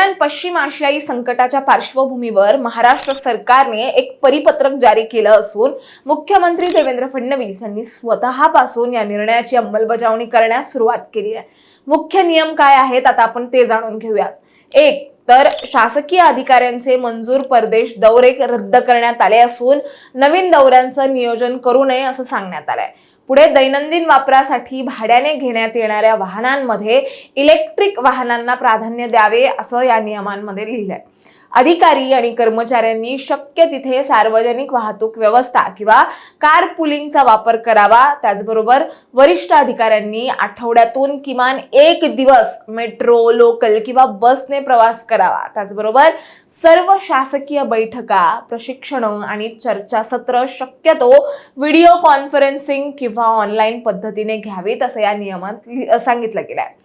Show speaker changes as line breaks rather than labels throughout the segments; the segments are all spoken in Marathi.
दरम्यान पश्चिम आशियाई संकटाच्या पार्श्वभूमीवर महाराष्ट्र सरकारने एक परिपत्रक जारी केलं असून मुख्यमंत्री देवेंद्र फडणवीस यांनी स्वतःपासून या निर्णयाची अंमलबजावणी करण्यास सुरुवात केली आहे। मुख्य नियम काय आहेत आता आपण ते जाणून घेऊयात। एक तर शासकीय अधिकाऱ्यांचे मंजूर परदेश दौरे रद्द करण्यात आले असून नवीन दौऱ्यांचं नियोजन करू नये असं सांगण्यात आलंय। पुढे दैनंदिन वापरासाठी भाड्याने घेण्यात येणाऱ्या वाहनांमध्ये इलेक्ट्रिक वाहनांना प्राधान्य द्यावे असं या नियमांमध्ये लिहिलंय। अधिकारी आणि कर्मचाऱ्यांनी शक्य तिथे सार्वजनिक वाहतूक व्यवस्था किंवा कार पुलिंगचा वापर करावा। त्याचबरोबर वरिष्ठ अधिकाऱ्यांनी आठवड्यातून किमान एक दिवस मेट्रो, लोकल किंवा बसने प्रवास करावा। त्याचबरोबर सर्व शासकीय बैठका, प्रशिक्षण आणि चर्चासत्र शक्यतो व्हिडिओ कॉन्फरन्सिंग किंवा ऑनलाईन पद्धतीने घ्यावीत असं या नियमात सांगितलं गेलंय।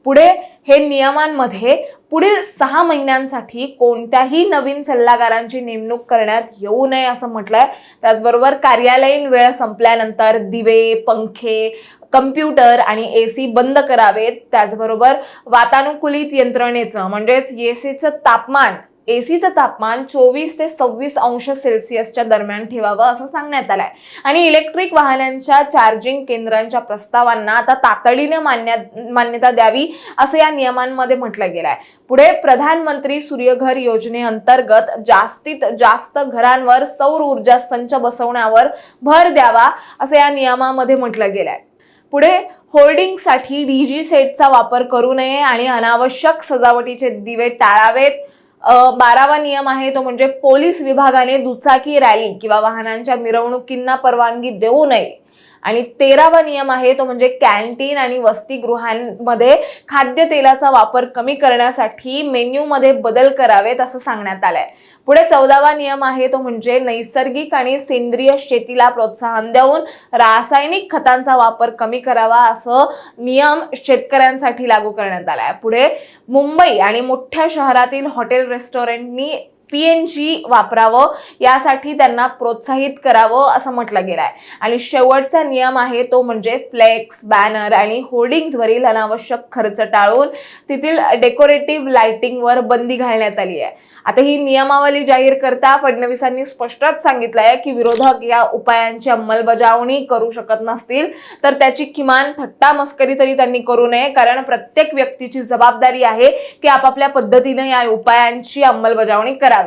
पुढे हे नियमांमध्ये पुढील 6 महिन्यांसाठी कोणत्याही नवीन सल्लागारांची नेमणूक करण्यात येऊ नये असं म्हटलंय। त्याचबरोबर कार्यालयीन वेळ संपल्यानंतर दिवे, पंखे, कम्प्युटर आणि एसी बंद करावेत। त्याचबरोबर वातानुकूलित यंत्रणेचं म्हणजेच एसीचं तापमान 24 ते 26 अंश सेल्सिअसच्या दरम्यान ठेवावं असं सांगण्यात आलंय। आणि इलेक्ट्रिक वाहनांच्या चार्जिंग केंद्रांच्या प्रस्तावांना आता तातडीने मान्यता द्यावी असं या नियमांमध्ये म्हटलं गेलंय। पुढे प्रधानमंत्री सूर्यघर योजनेअंतर्गत जास्तीत जास्त घरांवर सौर ऊर्जा संच बसवण्यावर भर द्यावा असं या नियमामध्ये म्हटलं गेलंय। पुढे होर्डिंगसाठी डीजी सेटचा वापर करू नये आणि अनावश्यक सजावटीचे दिवे टाळावेत। 12वा नियम आहे तो म्हणजे पोलीस विभागाने दुचाकी रॅली किंवा वाहनांच्या मिरवणुकींना परवानगी देऊ नये। आणि 13वा नियम आहे तो म्हणजे कॅन्टीन आणि वसतिगृहांमध्ये खाद्यतेलाचा वापर कमी करण्यासाठी मेन्यूमध्ये बदल करावेत असं सांगण्यात आलंय। पुढे 14वा नियम आहे तो म्हणजे नैसर्गिक आणि सेंद्रिय शेतीला प्रोत्साहन देऊन रासायनिक खतांचा वापर कमी करावा असं नियम शेतकऱ्यांसाठी लागू करण्यात आलाय। पुढे मुंबई आणि मोठ्या शहरातील हॉटेल रेस्टॉरंटनी PNG वापरावं यासाठी त्यांना प्रोत्साहित करावं असं म्हटलं गेलंय। आणि शेवटचा नियम आहे तो म्हणजे फ्लेक्स, बॅनर आणि होर्डिंग्सवरील अनावश्यक खर्च टाळून तेथील डेकोरेटिव्ह लाइटिंगवर बंदी घालण्यात आली आहे। आता ही नियमावली जाहीर करता फडणवीसांनी स्पष्टच सांगितलंय की विरोधक या उपायांची अंमलबजावणी करू शकत नसतील तर त्याची किमान थट्टा मस्करी तरी त्यांनी करू नये, कारण प्रत्येक व्यक्तीची जबाबदारी आहे की आपापल्या पद्धतीने या उपायांची अंमलबजावणी करावी।